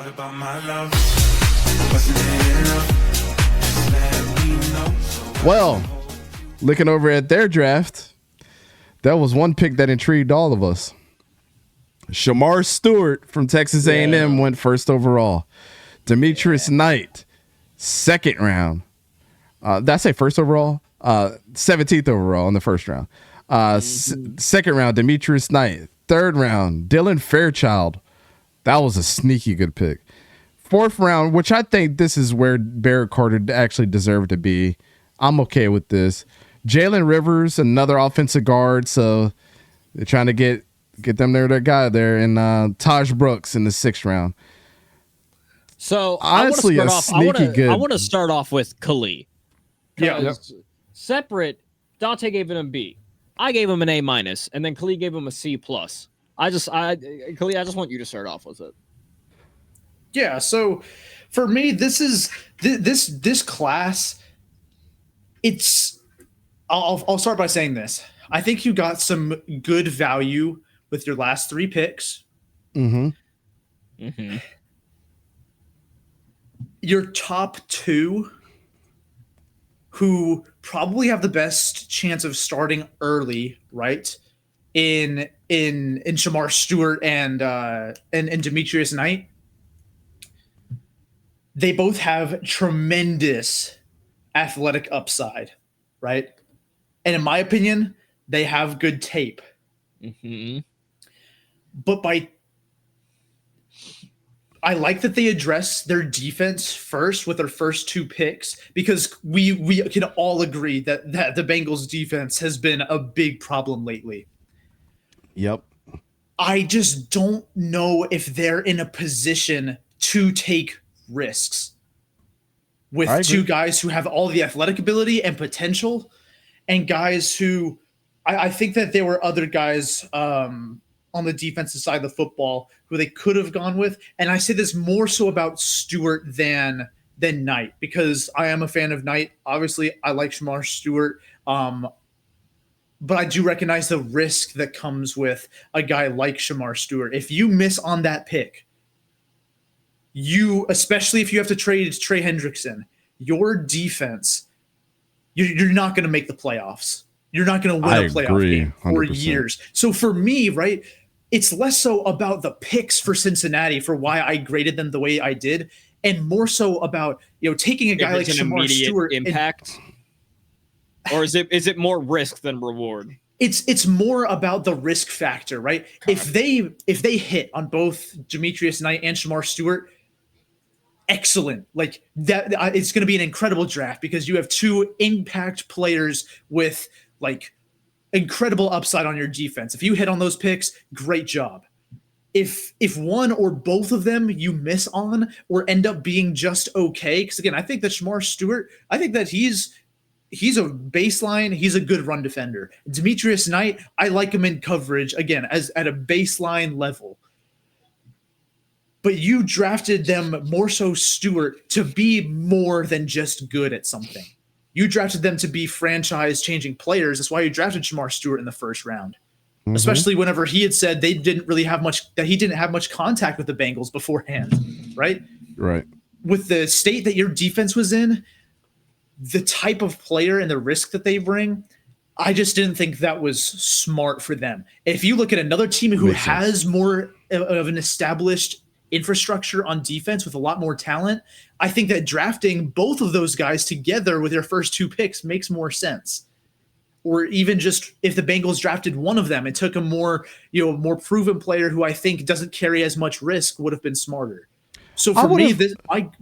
What about my love? Wasn't it enough? Just let me know. Well, looking over at their draft, that was one pick that intrigued all of us. Shamar Stewart from Texas A&M went first overall. Demetrius Knight, second round. Did I say first overall? 17th overall in the first round. Second round, Demetrius Knight. Third round, Dylan Fairchild. That was a sneaky good pick. Fourth round, which I think this is where Barrett Carter actually deserved to be. I'm okay with this. Jalen Rivers, another offensive guard, so they're trying to get them their guy there. And Taj Brooks in the sixth round. So honestly, I want to start off with 𝗂𝗂𝘀𝗏. Yeah. Separate, Dante gave it an B. I gave him an A-, and then 𝗂𝗂𝘀𝗏 gave him a C+. 𝗂𝗂𝘀𝗏, I just want you to start off with it. Yeah, so for me, this is this class. I'll start by saying this. I think you got some good value with your last three picks. Your top two, who probably have the best chance of starting early, right? In Shamar Stewart and Demetrius Knight. They both have tremendous athletic upside, right? And in my opinion, they have good tape. But I like that they address their defense first with their first two picks, because we can all agree that the Bengals defense has been a big problem lately. Yep. I just don't know if they're in a position to take risks with two guys who have all the athletic ability and potential, and guys who I think that there were other guys on the defensive side of the football who they could have gone with. And I say this more so about Stewart than Knight, because I am a fan of Knight. Obviously, I like Shamar Stewart. But I do recognize the risk that comes with a guy like Shamar Stewart. If you miss on that pick, especially if you have to trade Trey Hendrickson, your defense, you're not going to make the playoffs. You're not going to win a playoff game for 100%. years. So for me, right, it's less so about the picks for Cincinnati for why I graded them the way I did, and more so about taking a guy like Shamar Stewart impact. Or is it more risk than reward? It's more about the risk factor, right? If they hit on both Demetrius Knight and Shamar Stewart, excellent. Like that, it's going to be an incredible draft because you have two impact players with like incredible upside on your defense. If you hit on those picks, great job. If one or both of them you miss on or end up being just okay, because again, I think that Shamar Stewart, I think that he's a baseline. He's a good run defender. Demetrius Knight, I like him in coverage, again, as at a baseline level. But you drafted them more so, Stewart, to be more than just good at something. You drafted them to be franchise-changing players. That's why you drafted Shamar Stewart in the first round. Especially whenever he had said he didn't have much contact with the Bengals beforehand, right? Right. With the state that your defense was in, the type of player and the risk that they bring, I just didn't think that was smart for them. If you look at another team who has more of an established infrastructure on defense with a lot more talent, I think that drafting both of those guys together with their first two picks makes more sense. Or even just if the Bengals drafted one of them and took a more proven player who I think doesn't carry as much risk, would have been smarter. So for me,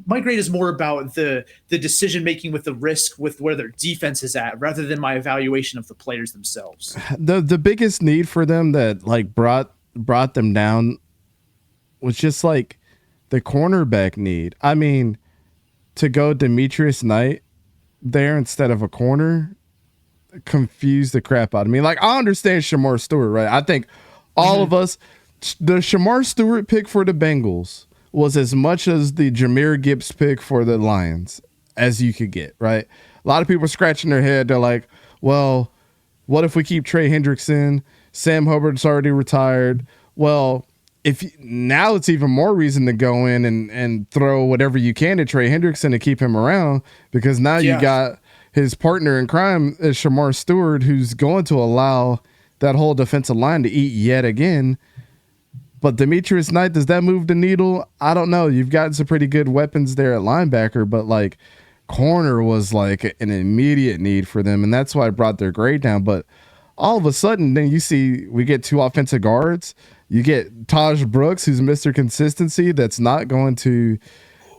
my grade is more about the decision making with the risk with where their defense is at, rather than my evaluation of the players themselves. The biggest need for them that like brought them down was just like the cornerback need. I mean, to go Demetrius Knight there instead of a corner confused the crap out of me. Like, I understand Shamar Stewart, right? I think all of us, the Shamar Stewart pick for the Bengals was as much as the Jahmyr Gibbs pick for the Lions as you could get, right? A lot of people are scratching their head. They're like, well, what if we keep Trey Hendrickson? Sam Hubbard's already retired. Well, now it's even more reason to go in and throw whatever you can to Trey Hendrickson to keep him around, because now you got his partner in crime is 𝗕𝘂𝘀𝘀𝗀𝗎 Stewart, who's going to allow that whole defensive line to eat yet again. But Demetrius Knight, does that move the needle? I don't know. You've got some pretty good weapons there at linebacker, but like corner was like an immediate need for them, and that's why I brought their grade down. But all of a sudden, then you see we get 2 offensive guards. You get Taj Brooks, who's Mr. Consistency, that's not going to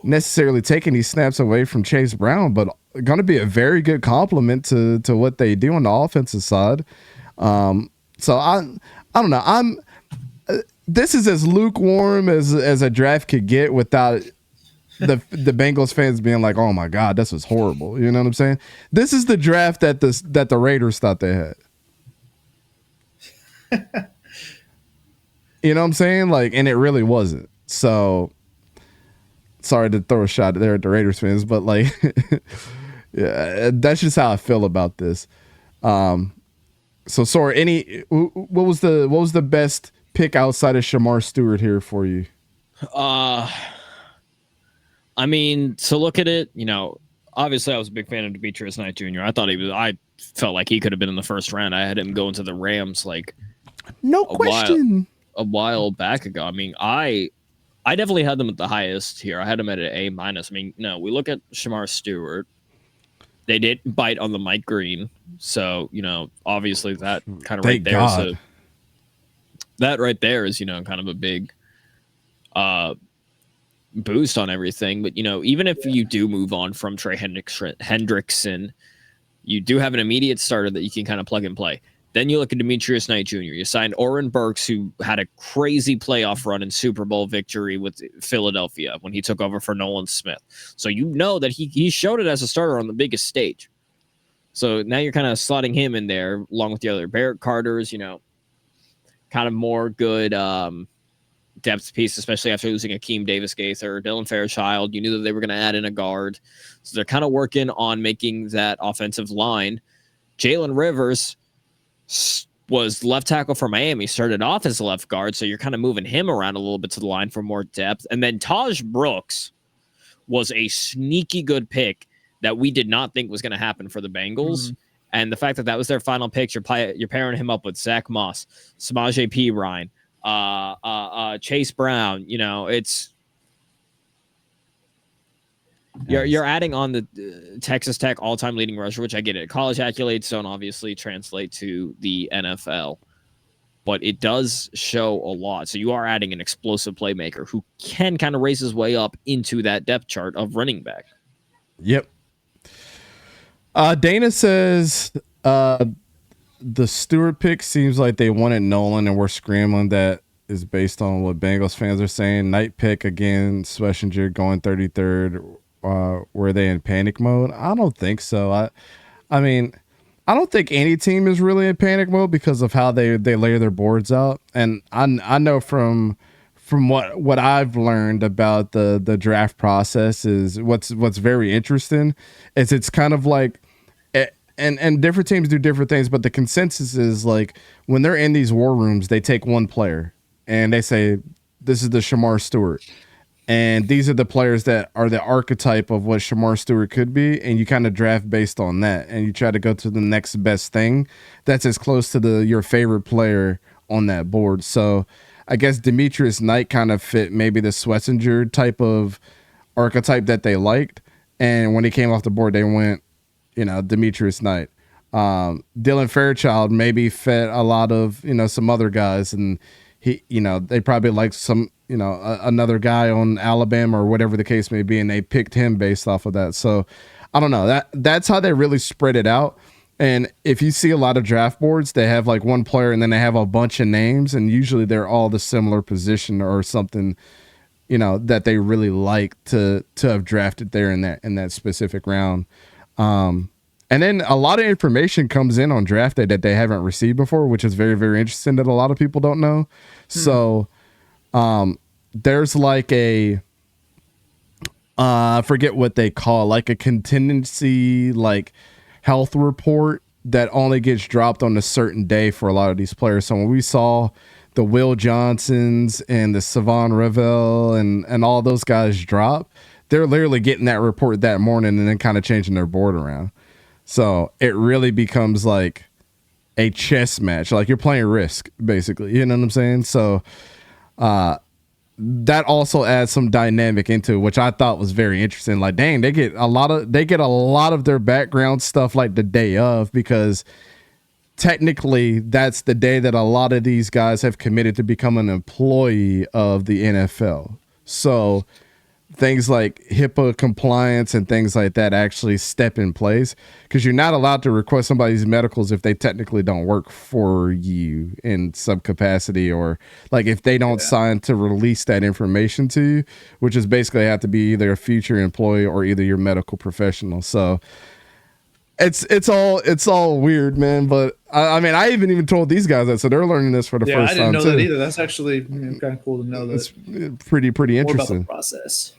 necessarily take any snaps away from Chase Brown, but going to be a very good complement to what they do on the offensive side. So I don't know. This is as lukewarm as a draft could get without the Bengals fans being like, "Oh my God, this was horrible." You know what I'm saying? This is the draft that the Raiders thought they had. You know what I'm saying? Like, and it really wasn't. So sorry to throw a shot there at the Raiders fans, but like, yeah, that's just how I feel about this. So sorry. What was the best pick outside of 𝗕𝘂𝘀𝘀𝗀𝗀 Stewart here for you? I mean, to look at it, obviously I was a big fan of Demetrius Knight Jr. I felt like he could have been in the first round. I had him going to the Rams like no question a while back ago. I mean, I definitely had them at the highest here. I had them at an A-. I mean, we look at 𝗕𝘂𝘀𝘀𝗀𝗀🐐 Stewart. They did bite on the Mike Green. So, obviously that kind of right there. God. So that right there is, kind of a big boost on everything. But, even if you do move on from Trey Hendrickson, you do have an immediate starter that you can kind of plug and play. Then you look at Demetrius Knight Jr. You signed Oren Burks, who had a crazy playoff run and Super Bowl victory with Philadelphia when he took over for Nolan Smith. So that he showed it as a starter on the biggest stage. So now you're kind of slotting him in there along with the other Barrett Carters, kind of more good depth piece, especially after losing Akeem Davis-Gaither, Dylan Fairchild. You knew that they were going to add in a guard. So they're kind of working on making that offensive line. Jalen Rivers was left tackle for Miami, started off as a left guard, so you're kind of moving him around a little bit to the line for more depth. And then Taj Brooks was a sneaky good pick that we did not think was going to happen for the Bengals. Mm-hmm. And the fact that was their final pick, you're pairing him up with Zach Moss, Samaje Perine, Chase Brown. You're adding on the Texas Tech all-time leading rusher, which I get it. College accolades don't obviously translate to the NFL, but it does show a lot. So you are adding an explosive playmaker who can kind of raise his way up into that depth chart of running back. Yep. Dana says the Stewart pick seems like they wanted Nolan and we're scrambling. That is based on what Bengals fans are saying. Knight pick again, Schlesinger going 33rd. Were they in panic mode? I don't think so. I mean, I don't think any team is really in panic mode because of how they lay their boards out. And I know from what I've learned about the draft process is what's very interesting is it's kind of like, and different teams do different things, but the consensus is like when they're in these war rooms, they take one player and they say, this is the 𝗕𝘂𝘀𝘀𝗀𝗀𝗀 Stewart. And these are the players that are the archetype of what 𝗕𝘂𝘀𝘀𝘀𝗀𝗀𝗀 Stewart could be. And you kind of draft based on that. And you try to go to the next best thing that's as close to your favorite player on that board. So I guess Demetrius Knight kind of fit maybe the Schlesinger type of archetype that they liked. And when he came off the board, they went, Demetrius Knight. Dylan Fairchild maybe fit a lot of, some other guys. And they probably liked some, another guy on Alabama or whatever the case may be, and they picked him based off of that. So I don't know. That's how they really spread it out. And if you see a lot of draft boards, they have like one player and then they have a bunch of names, and usually they're all the similar position or something, that they really like to have drafted there in that specific round. And then a lot of information comes in on draft day that they haven't received before, which is very, very interesting that a lot of people don't know. So there's like I forget what they call, like a contingency, like health report that only gets dropped on a certain day for a lot of these players. So when we saw the Will Johnsons and the Savon Revel and all those guys drop, they're literally getting that report that morning and then kind of changing their board around. So it really becomes like a chess match. Like you're playing Risk, basically. You know what I'm saying? So that also adds some dynamic into it, which I thought was very interesting. Like, dang, they get a lot of their background stuff like the day of, because technically that's the day that a lot of these guys have committed to become an employee of the NFL. So things like HIPAA compliance and things like that actually step in place, because you're not allowed to request somebody's medicals if they technically don't work for you in some capacity, or like if they don't sign to release that information to you, which is basically have to be either a future employee or either your medical professional. So it's all weird, man. But I mean, I even told these guys that, so they're learning this for the first time. I didn't know too. that either. That's actually kind of cool to know. It's pretty More about interesting. the process.